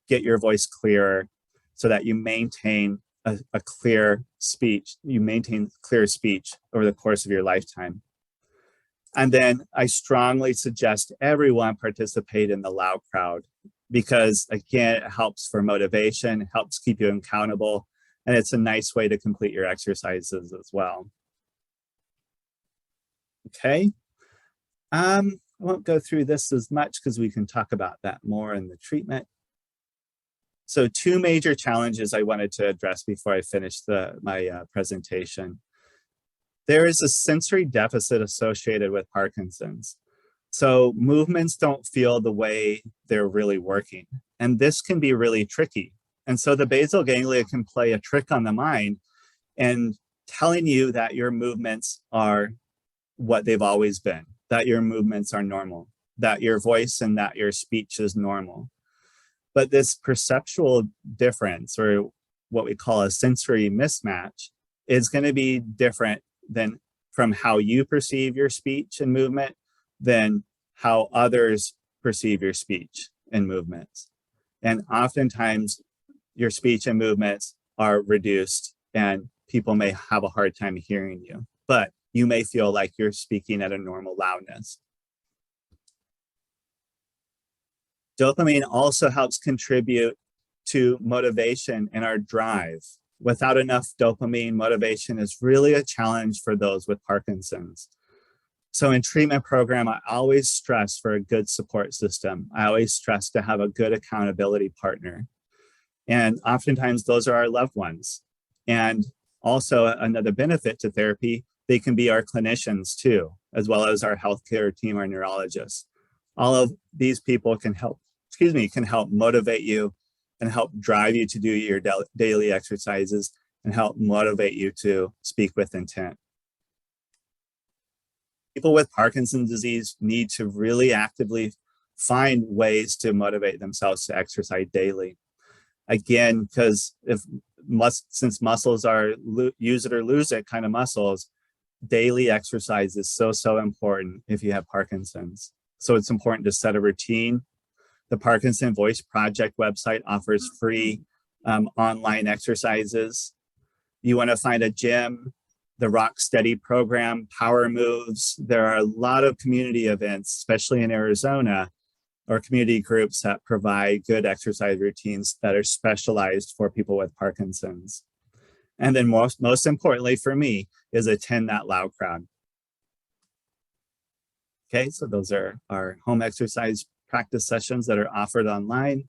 A: get your voice clearer, so that you maintain a clear speech. You maintain clear speech over the course of your lifetime. And then I strongly suggest everyone participate in the Loud Crowd, because again, it helps for motivation, it helps keep you accountable, and it's a nice way to complete your exercises as well. Okay, I won't go through this as much because we can talk about that more in the treatment. So 2 major challenges I wanted to address before I finish my presentation. There is a sensory deficit associated with Parkinson's. So movements don't feel the way they're really working. And this can be really tricky. And so the basal ganglia can play a trick on the mind and telling you that your movements are what they've always been, that your movements are normal, that your voice and that your speech is normal. But this perceptual difference, or what we call a sensory mismatch, is going to be different than from how you perceive your speech and movement than how others perceive your speech and movements. And oftentimes your speech and movements are reduced and people may have a hard time hearing you, but you may feel like you're speaking at a normal loudness. Dopamine also helps contribute to motivation and our drive. Without enough dopamine, motivation is really a challenge for those with Parkinson's. So in treatment program, I always stress for a good support system. I always stress to have a good accountability partner. And oftentimes those are our loved ones. And also another benefit to therapy, they can be our clinicians too, as well as our healthcare team, our neurologists. All of these people can help motivate you and help drive you to do your daily exercises and help motivate you to speak with intent. People with Parkinson's disease need to really actively find ways to motivate themselves to exercise daily. Again, because since muscles are use it or lose it kind of muscles, daily exercise is so important if you have Parkinson's. So it's important to set a routine. The Parkinson Voice Project website offers free online exercises. You want to find a gym, the Rock Steady program, Power Moves. There are a lot of community events, especially in Arizona, or community groups that provide good exercise routines that are specialized for people with Parkinson's. And then most importantly for me is attend that Loud Crowd. Okay, so those are our home exercise practice sessions that are offered online.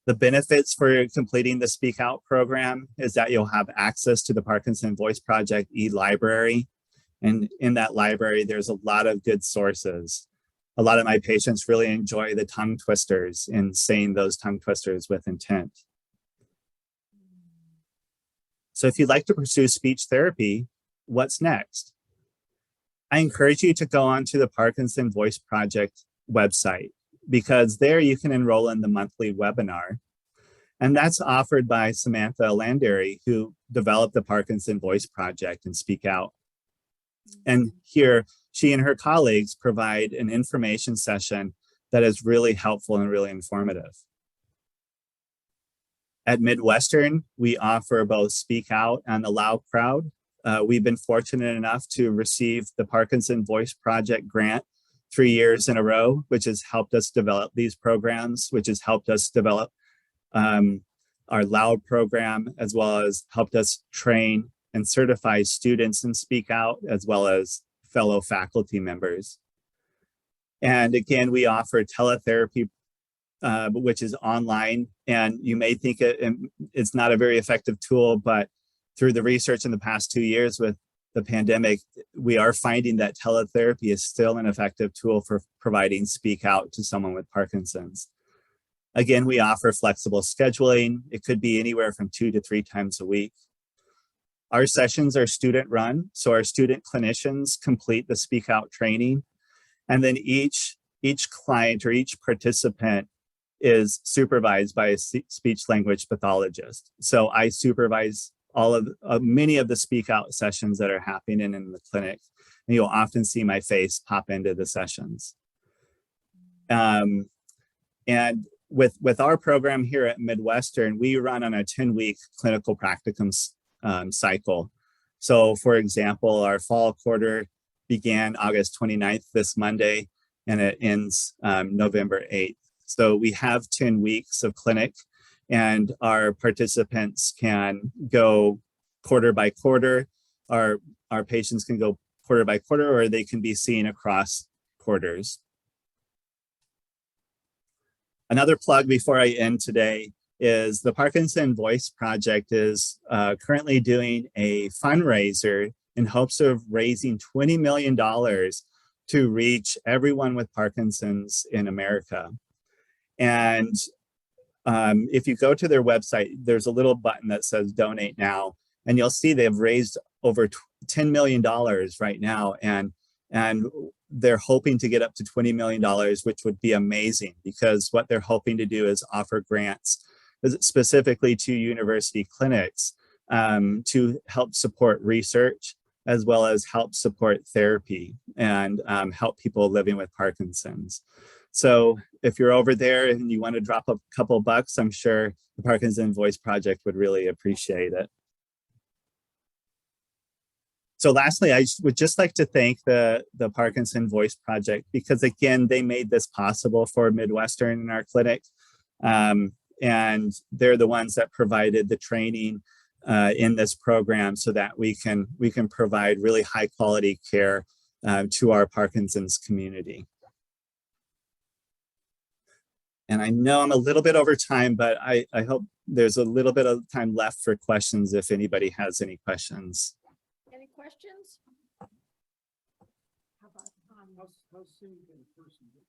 A: The benefits for completing the Speak Out program is that you'll have access to the Parkinson Voice Project e-library. And in that library, there's a lot of good sources. A lot of my patients really enjoy the tongue twisters and saying those tongue twisters with intent. So if you'd like to pursue speech therapy, what's next? I encourage you to go onto the Parkinson Voice Project website, because there you can enroll in the monthly webinar. And that's offered by Samantha Landary, who developed the Parkinson Voice Project and Speak Out. And here, she and her colleagues provide an information session that is really helpful and really informative. At Midwestern, we offer both Speak Out and Allow Crowd. We've been fortunate enough to receive the Parkinson Voice Project grant 3 years in a row, which has helped us develop these programs, which has helped us develop our Loud program, as well as helped us train and certify students in Speak Out, as well as fellow faculty members. And again, we offer teletherapy, which is online. And you may think it's not a very effective tool, but through the research in the past 2 years with the pandemic, we are finding that teletherapy is still an effective tool for providing Speak Out to someone with Parkinson's. Again, we offer flexible scheduling. It could be anywhere from 2 to 3 times a week. Our sessions are student run, so our student clinicians complete the Speak Out training, and then each client or each participant is supervised by a speech language pathologist. So I supervise all of many of the Speak Out sessions that are happening in the clinic, and you'll often see my face pop into the sessions. And with our program here at Midwestern, we run on a 10-week clinical practicum cycle. So for example, our fall quarter began August 29th, this Monday, and it ends November 8th. So we have 10 weeks of clinic, and our participants can go quarter by quarter. Our patients can go quarter by quarter, or they can be seen across quarters. Another plug before I end today is the Parkinson Voice Project is currently doing a fundraiser in hopes of raising $20 million to reach everyone with Parkinson's in America. And if you go to their website, there's a little button that says donate now, and you'll see they've raised over $10 million right now. And they're hoping to get up to $20 million, which would be amazing, because what they're hoping to do is offer grants specifically to university clinics to help support research, as well as help support therapy and help people living with Parkinson's. So if you're over there and you want to drop a couple bucks, I'm sure the Parkinson Voice Project would really appreciate it. So lastly, I would just like to thank the Parkinson Voice Project, because again, they made this possible for Midwestern in our clinic. And they're the ones that provided the training in this program so that we can provide really high quality care to our Parkinson's community. And I know I'm a little bit over time, but I hope there's a little bit of time left for questions if anybody has any questions.
H: Any questions? How about how soon can a person get?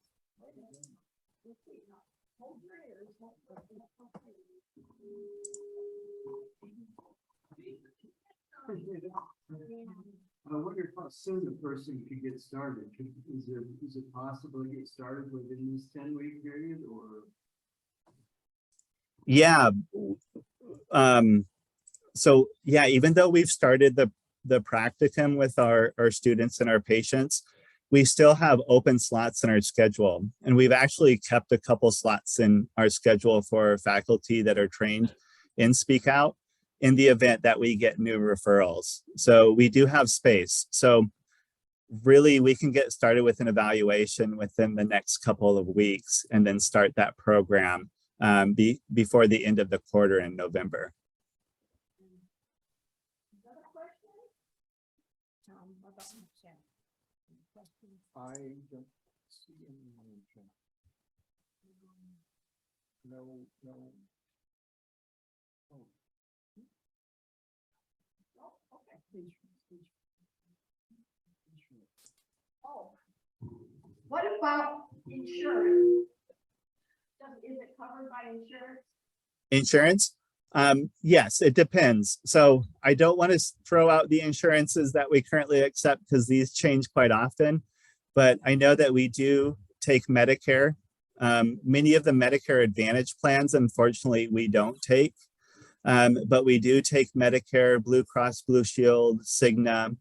I: I wonder how soon a person could get started. Is it possible to get started within this 10-week period, or?
A: Yeah. So yeah, even though we've started the practicum with our students and our patients, we still have open slots in our schedule. And we've actually kept a couple slots in our schedule for faculty that are trained in Speak Out in the event that we get new referrals. So we do have space. So really we can get started with an evaluation within the next couple of weeks and then start that program before the end of the quarter in November.
I: I don't see any. no.
H: Oh. What about insurance? Is it covered by insurance?
A: Insurance? Yes, it depends. So I don't want to throw out the insurances that we currently accept because these change quite often, but I know that we do take Medicare. Many of the Medicare Advantage plans, unfortunately, we don't take, but we do take Medicare, Blue Cross Blue Shield, Cigna,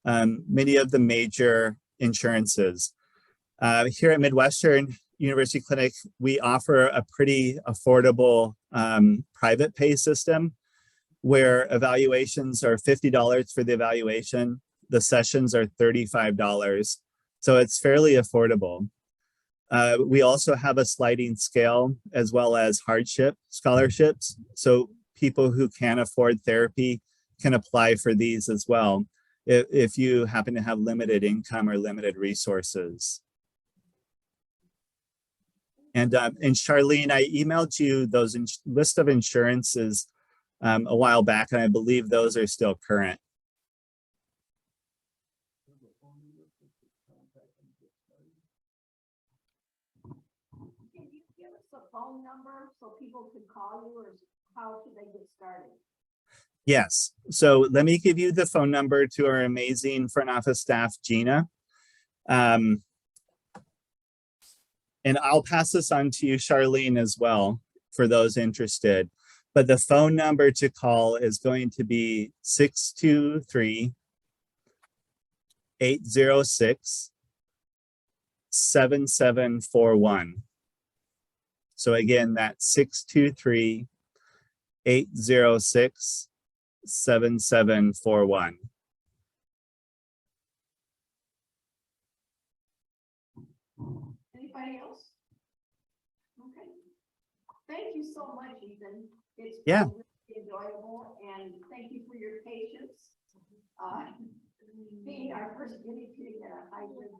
A: many of the major insurances. Here at Midwestern University Clinic, we offer a pretty affordable private pay system where evaluations are $50 for the evaluation. The sessions are $35. So it's fairly affordable. We also have a sliding scale as well as hardship scholarships. So people who can afford therapy can apply for these as well if you happen to have limited income or limited resources. And Charlene, I emailed you those list of insurances a while back, and I believe those are still current.
H: Can you give us a phone number so people could call you, or how should they get started?
A: Yes. So let me give you the phone number to our amazing front office staff, Gina. And I'll pass this on to you, Charlene, as well, for those interested. But the phone number to call is going to be 623-806-7741. So again, that's 623-806-7741.
H: Anybody else? Okay. Thank you so much, Ethan. It's been
A: Yeah.
H: really enjoyable, and thank you for your patience. Being our first guinea pig in a hybrid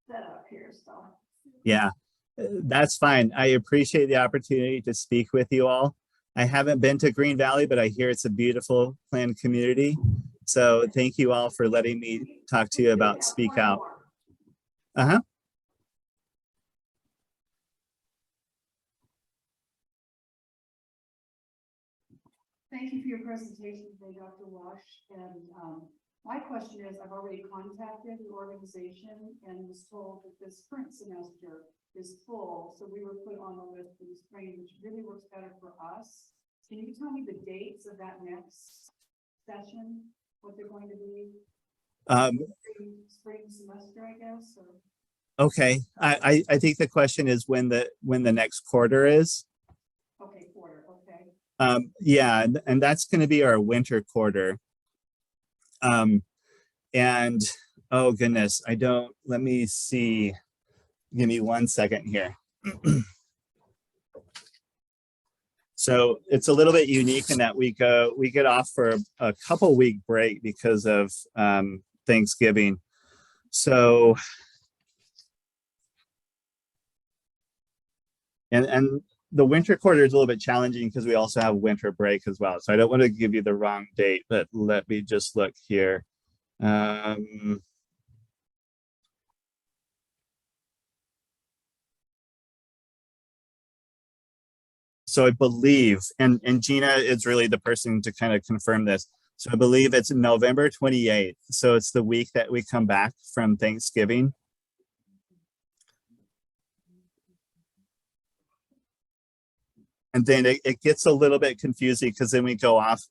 H: setup here, so.
A: Yeah, that's fine. I appreciate the opportunity to speak with you all. I haven't been to Green Valley, but I hear it's a beautiful planned community. So thank you all for letting me talk to you about Speak Out. Uh-huh.
J: Thank you for your presentation today, Dr. Wash. And my question is, I've already contacted the organization and was told that this current semester is full. So we were put on the list for the spring, which really works better for us. Can you tell me the dates of that next session, what they're going to be? Spring semester, I guess. Or?
A: Okay, I think the question is when the next quarter is.
J: Okay, quarter. Okay.
A: Yeah, and that's going to be our winter quarter. And oh goodness, let me see. Give me 1 second here. So it's a little bit unique in that we get off for a couple week break because of Thanksgiving. So, and the winter quarter is a little bit challenging because we also have winter break as well. So I don't want to give you the wrong date, but let me just look here. So I believe, and Gina is really the person to kind of confirm this. So I believe it's November 28th. So it's the week that we come back from Thanksgiving. And then it gets a little bit confusing because then we go off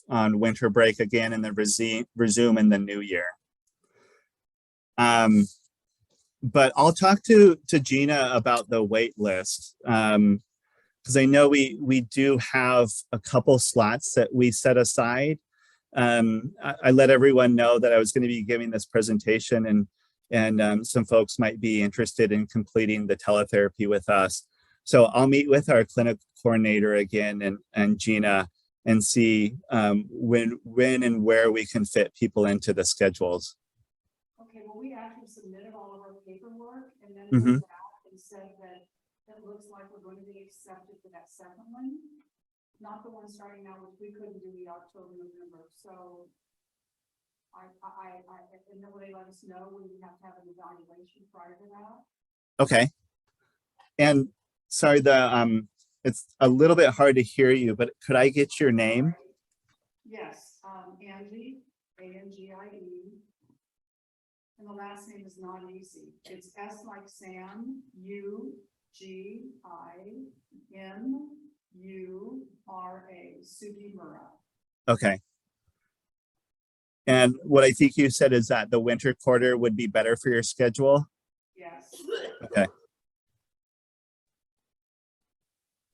A: on winter break again and then resume in the new year. But I'll talk to Gina about the wait list. Because I know we do have a couple slots that we set aside. I let everyone know that I was going to be giving this presentation, and some folks might be interested in completing the teletherapy with us. So I'll meet with our clinic coordinator again and Gina and see when and where we can fit people into the schedules.
J: Okay, well, we actually submitted all of our paperwork, and then
A: Mm-hmm.
J: it back and said that it looks like we're going to be accepted for that second one. Not the one starting now, which we couldn't do the October, November. So and then will they let us know when we have to have an evaluation prior to that?
A: Okay. And sorry, it's a little bit hard to hear you, but could I get your name?
J: Yes, Angie, A-N-G-I-E. And the last name is not easy. It's S like Sam, U-G-I-M-U-R-A, Sugimura.
A: Okay. And what I think you said is that the winter quarter would be better for your schedule?
J: Yes.
A: Okay.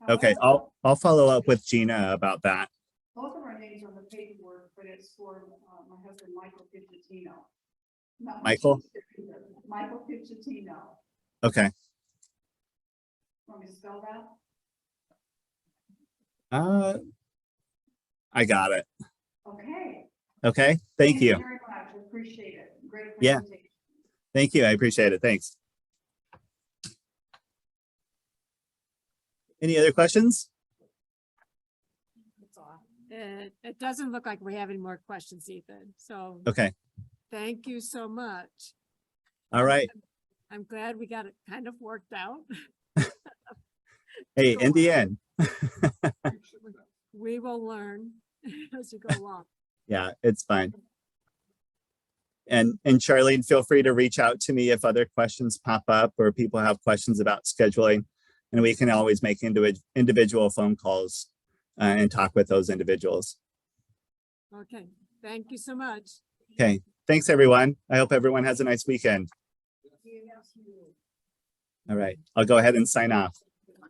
A: Okay, I'll follow up with Gina about that.
J: Both of our names are on the paperwork, but it's for my husband, Michael Piccittino. Not
A: Michael?
J: Michael Piccittino.
A: Okay.
J: Want me to spell that?
A: I got it.
J: Okay.
A: Okay, thank you.
J: Very much. Appreciate it. Great
A: Yeah.
J: presentation.
A: Thank you. I appreciate it. Thanks. Any other questions?
K: It doesn't look like we have any more questions, Ethan. So
A: Okay.
K: thank you so much.
A: All right.
K: I'm glad we got it kind of worked out.
A: Hey, in the end.
K: We will learn as we go along.
A: Yeah, it's fine. And Charlene, feel free to reach out to me if other questions pop up or people have questions about scheduling, and we can always make individual phone calls and talk with those individuals.
K: Okay, thank you so much.
A: Okay, thanks everyone. I hope everyone has a nice weekend. All right, I'll go ahead and sign off.